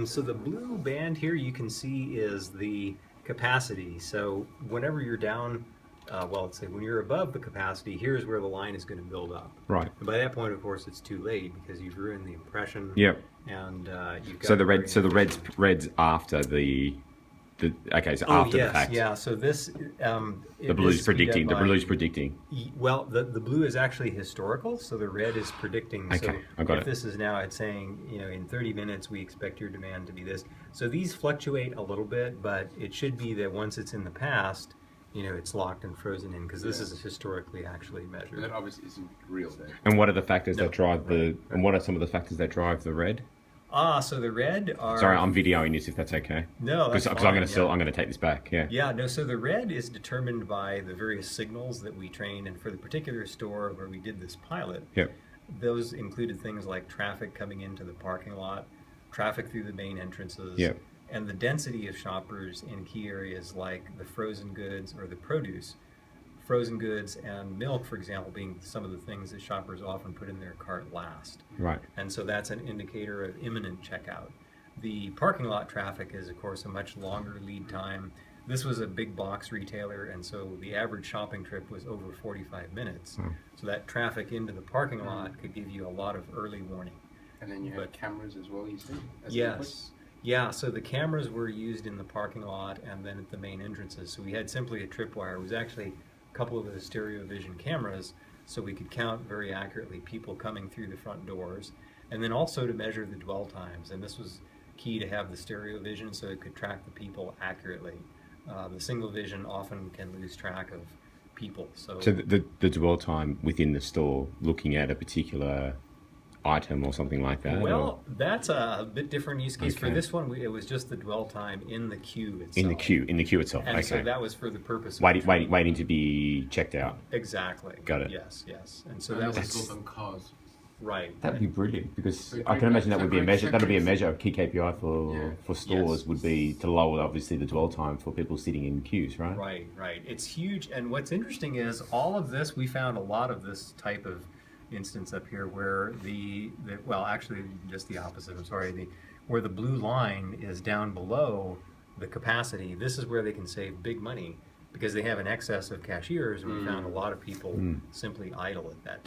So the blue band here you can see is the capacity. So whenever you're down, well, let's say when you're above the capacity, here's where the line is going to build up. Right. And by that point, of course, it's too late because you've ruined the impression. Yep. And you've got So the red's after the okay. So after the fact. Yeah. So this the blue's predicting. The blue's predicting. Well, the blue is actually historical, so the red is predicting. Okay, So I got if it. this is now, it's saying, in 30 minutes we expect your demand to be this. So these fluctuate a little bit, but it should be that once it's in the past, it's locked and frozen in because this is historically actually measured. But that obviously isn't real then. And what are the factors that drive right. And what are some of the factors that drive the red? So the red are... Sorry, I'm videoing this if that's okay. No, that's because fine, I'm going to take this back. Yeah. Yeah, no, so the red is determined by the various signals that we train, and for the particular store where we did this pilot, Yep. those included things like traffic coming into the parking lot, traffic through the main entrances, Yep. and the density of shoppers in key areas like the frozen goods or the produce. Frozen goods and milk, for example, being some of the things that shoppers often put in their cart last. Right. And so that's an indicator of imminent checkout. The parking lot traffic is, of course, a much longer lead time. This was a big box retailer, and so the average shopping trip was over 45 minutes. So that traffic into the parking lot could give you a lot of early warning. And then you have cameras as well, you see? As Yes. Yeah, so the cameras were used in the parking lot and then at the main entrances. So we had simply a tripwire. It was actually a couple of the stereo vision cameras, so we could count very accurately people coming through the front doors, and then also to measure the dwell times. And this was key to have the stereo vision so it could track the people accurately. The single vision often can lose track of people. So the dwell time within the store, looking at a particular item or something like that? Well, that's a bit different use case. Okay. For this one, it was just the dwell time in the queue itself. In the queue itself. And okay. so that was for the purpose of waiting to be checked out. Exactly. Got it. Yes. And so And that this was is on cars. right. That'd be brilliant because So I can imagine that so would be a great measure. That'll be a checkers. measure of key KPI for stores Yes. would be to lower obviously the dwell time for people sitting in queues, right? Right. It's huge. And what's interesting is all of this, we found a lot of this type of instance up here where well, actually just the opposite, I'm sorry, where the blue line is down below the capacity. This is where they can save big money because they have an excess of cashiers, and we found a lot of people simply idle at that time.